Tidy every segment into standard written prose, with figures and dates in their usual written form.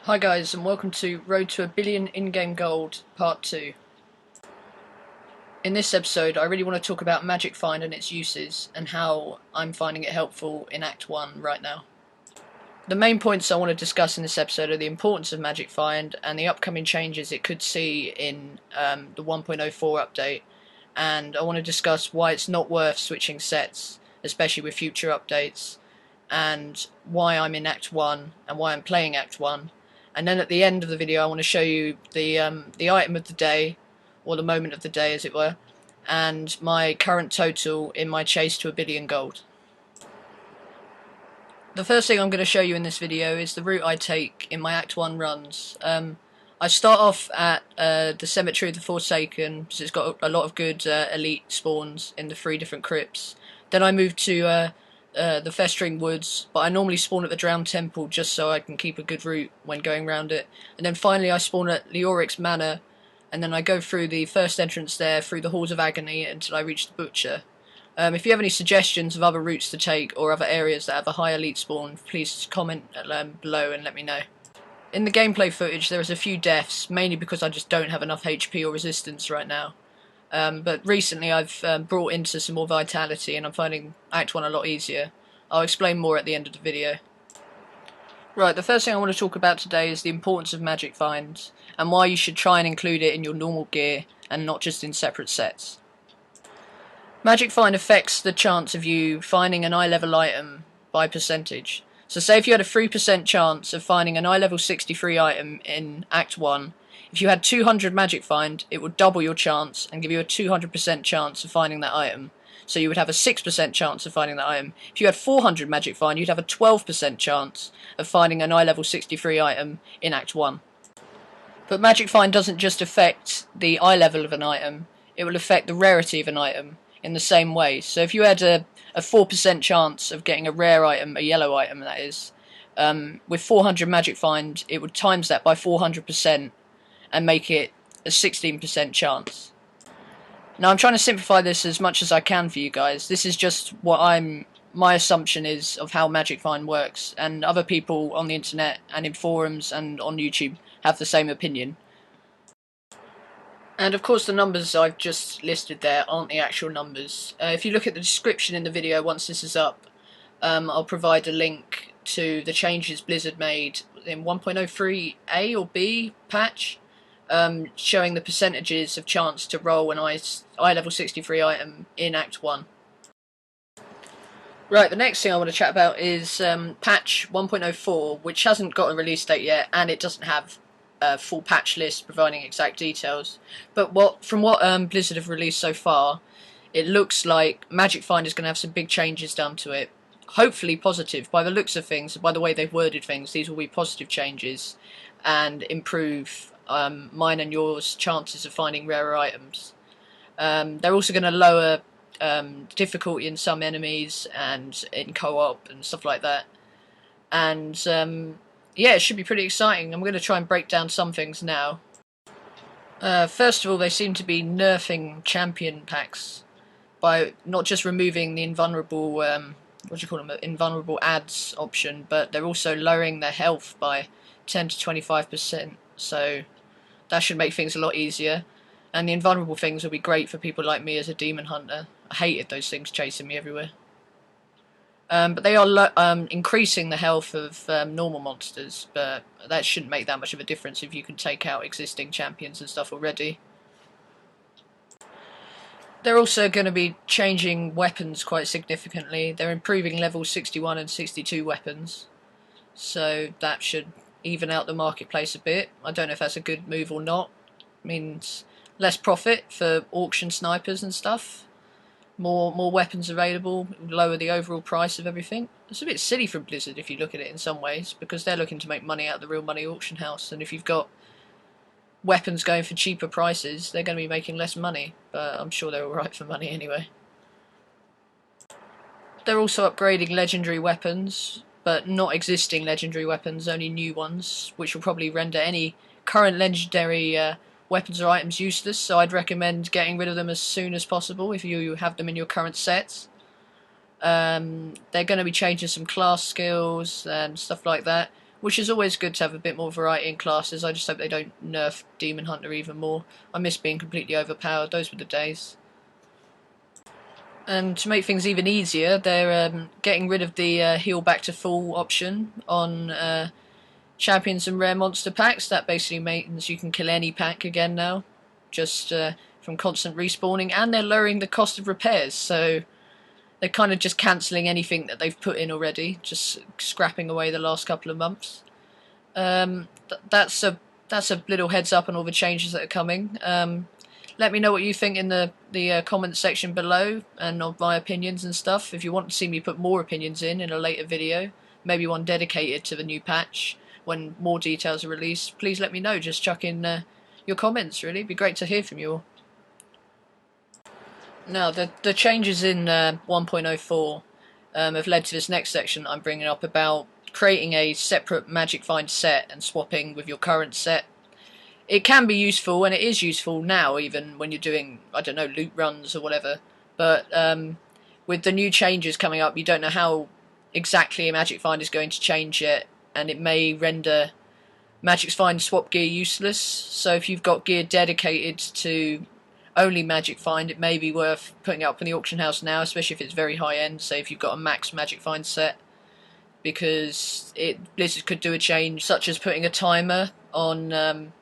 Hi guys, and welcome to Road to a Billion In-Game Gold Part 2. In this episode I really want to talk about Magic Find and its uses, and how I'm finding it helpful in Act 1 right now. The main points I want to discuss in this episode are the importance of Magic Find and the upcoming changes it could see in the 1.04 update, and I want to discuss why it's not worth switching sets, especially with future updates, and why I'm in Act 1 and why I'm playing Act 1. And then at the end of the video I want to show you the item of the day, or the moment of the day as it were, and my current total in my chase to a billion gold. The first thing I'm going to show you in this video is the route I take in my Act 1 runs. I start off at the Cemetery of the Forsaken, because it's got a lot of good elite spawns in the 3 different crypts. Then I move to the Festering Woods, but I normally spawn at the Drowned Temple just so I can keep a good route when going around it. And then finally I spawn at Leoric's Manor, and then I go through the first entrance there, through the Halls of Agony, until I reach the Butcher. If you have any suggestions of other routes to take, or other areas that have a high elite spawn, please comment below and let me know. In the gameplay footage there is a few deaths, mainly because I just don't have enough HP or resistance right now. But recently I've brought into some more vitality and I'm finding Act 1 a lot easier. I'll explain more at the end of the video. Right, the first thing I want to talk about today is the importance of Magic Find, and why you should try and include it in your normal gear and not just in separate sets. Magic Find affects the chance of you finding an iLvl item by percentage. So say if you had a 3% chance of finding an iLvl 63 item in Act 1, if you had 200 Magic Find, it would double your chance and give you a 200% chance of finding that item. So you would have a 6% chance of finding that item. If you had 400 Magic Find, you'd have a 12% chance of finding an iLvl 63 item in Act 1. But Magic Find doesn't just affect the iLvl of an item, it will affect the rarity of an item in the same way. So if you had a 4% chance of getting a rare item, a yellow item that is, with 400 Magic Find, it would times that by 400% and make it a 16% chance. Now I'm trying to simplify this as much as I can for you guys. This is just what my assumption is of how Magic Find works, and other people on the internet and in forums and on YouTube have the same opinion. And of course the numbers I've just listed there aren't the actual numbers. If you look at the description in the video once this is up, I'll provide a link to the changes Blizzard made in 1.03A or B patch, showing the percentages of chance to roll an iLvl 63 item in Act 1. Right, the next thing I want to chat about is patch 1.04, which hasn't got a release date yet, and it doesn't have a full patch list providing exact details. But from what Blizzard have released so far, it looks like Magic Find is going to have some big changes done to it. Hopefully positive. By the looks of things, by the way they've worded things, these will be positive changes and improve mine and yours chances of finding rarer items. They're also going to lower difficulty in some enemies and in co-op and stuff like that. And yeah, it should be pretty exciting. I'm going to try and break down some things now. First of all, they seem to be nerfing champion packs by not just removing the invulnerable invulnerable ads option, but they're also lowering their health by 10 to 25%. So that should make things a lot easier, and the invulnerable things will be great for people like me as a demon hunter. I hated those things chasing me everywhere. But they are increasing the health of normal monsters, but that shouldn't make that much of a difference if you can take out existing champions and stuff already. They're also going to be changing weapons quite significantly. They're improving level 61 and 62 weapons, so that should even out the marketplace a bit. I don't know if that's a good move or not. It means less profit for auction snipers and stuff. More weapons available, lower the overall price of everything. It's a bit silly from Blizzard if you look at it in some ways, because they're looking to make money out of the real money auction house, and if you've got weapons going for cheaper prices, they're going to be making less money, but I'm sure they're alright for money anyway. They're also upgrading legendary weapons, but not existing legendary weapons, only new ones, which will probably render any current legendary weapons or items useless, so I'd recommend getting rid of them as soon as possible if you have them in your current sets. They're going to be changing some class skills and stuff like that, which is always good to have a bit more variety in classes. I just hope they don't nerf Demon Hunter even more. I miss being completely overpowered. Those were the days. And to make things even easier, they're getting rid of the heal back to full option on champions and rare monster packs. That basically means you can kill any pack again now, just from constant respawning, and they're lowering the cost of repairs, so they're kind of just cancelling anything that they've put in already, just scrapping away the last couple of months. That's a little heads up on all the changes that are coming. Let me know what you think in the comment section below, and on my opinions and stuff. If you want to see me put more opinions in a later video, maybe one dedicated to the new patch, when more details are released, please let me know. Just chuck in your comments, really. It'd be great to hear from you all. Now, the changes in 1.04 have led to this next section I'm bringing up about creating a separate Magic Find set and swapping with your current set. It can be useful, and it is useful now, even when you're doing, I don't know, loot runs or whatever. But with the new changes coming up, you don't know how exactly a Magic Find is going to change yet, and it may render Magic Find swap gear useless. So if you've got gear dedicated to only Magic Find, it may be worth putting it up in the auction house now, especially if it's very high end. Say if you've got a max Magic Find set, because Blizzard could do a change such as putting a timer on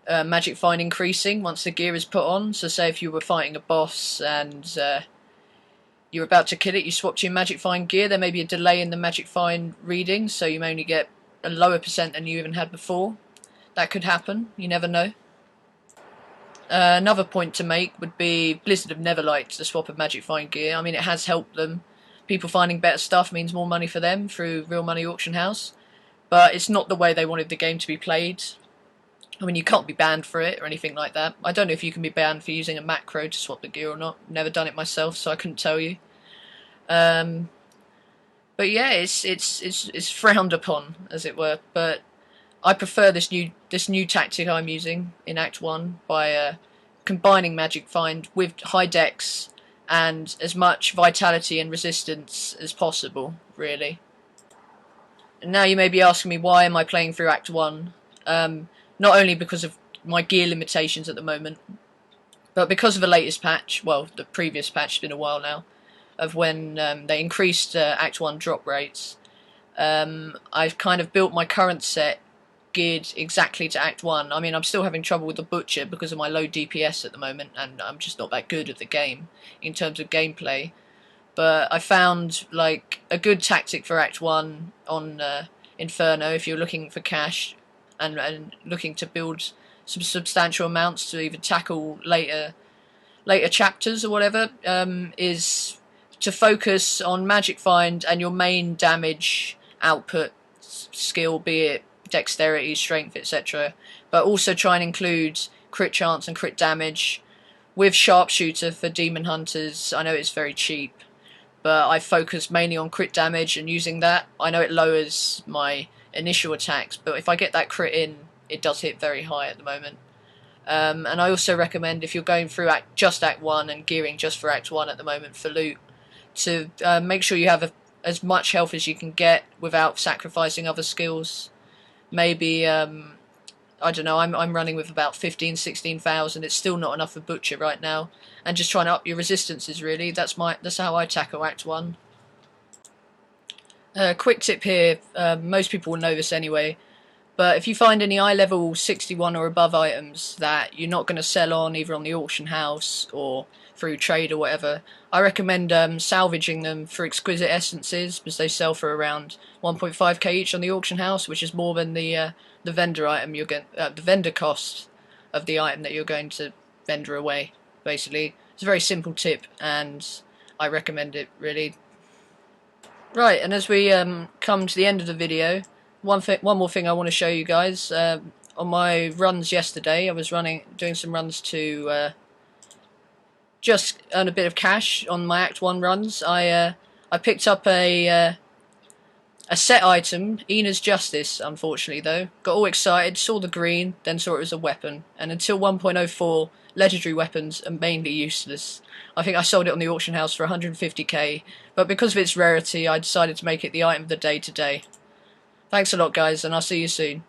Magic Find increasing once the gear is put on. So say if you were fighting a boss and you're about to kill it, you swap to your Magic Find gear, there may be a delay in the Magic Find reading, so you may only get a lower percent than you even had before. That could happen, you never know. Another point to make would be Blizzard have never liked the swap of Magic Find gear. I mean, it has helped them. People finding better stuff means more money for them through Real Money Auction House, but it's not the way they wanted the game to be played. I mean, you can't be banned for it or anything like that. I don't know if you can be banned for using a macro to swap the gear or not. Never done it myself, so I couldn't tell you. But yeah, it's frowned upon, as it were. But I prefer this new tactic I'm using in Act 1 by combining Magic Find with high dex and as much vitality and resistance as possible, really. And now you may be asking me, why am I playing through Act 1? Not only because of my gear limitations at the moment, but because of the latest patch, well, the previous patch, it's been a while now, of when they increased Act 1 drop rates. I've kind of built my current set geared exactly to Act 1. I mean, I'm still having trouble with the Butcher because of my low DPS at the moment, and I'm just not that good at the game in terms of gameplay. But I found, like, a good tactic for Act 1 on Inferno, if you're looking for cash and looking to build some substantial amounts to either tackle later chapters or whatever, is to focus on Magic Find and your main damage output skill, be it dexterity, strength, etc. But also try and include crit chance and crit damage with Sharpshooter for Demon Hunters. I know it's very cheap, but I focus mainly on crit damage, and using that, I know it lowers my initial attacks, but if I get that crit in, it does hit very high at the moment. And I also recommend, if you're going through just Act 1 and gearing just for Act 1 at the moment for loot, to make sure you have as much health as you can get without sacrificing other skills. Maybe, I don't know, I'm running with about 16,000. It's still not enough for Butcher right now. And just trying to up your resistances, really. That's how I tackle Act 1. Quick tip here, most people will know this anyway, but if you find any iLvl 61 or above items that you're not going to sell on either on the auction house or through trade or whatever, I recommend salvaging them for exquisite essences, because they sell for around 1.5k each on the auction house, which is more than the vendor item you're going, the vendor cost of the item that you're going to vendor away. Basically, it's a very simple tip, and I recommend it, really. Right, and as we come to the end of the video, one more thing I want to show you guys. On my runs yesterday, I was doing some runs to just earn a bit of cash on my Act 1 runs. I picked up a set item, Ina's Justice, unfortunately though. Got all excited, saw the green, then saw it was a weapon. And until 1.04, legendary weapons are mainly useless. I think I sold it on the auction house for 150k, but because of its rarity, I decided to make it the item of the day today. Thanks a lot, guys, and I'll see you soon.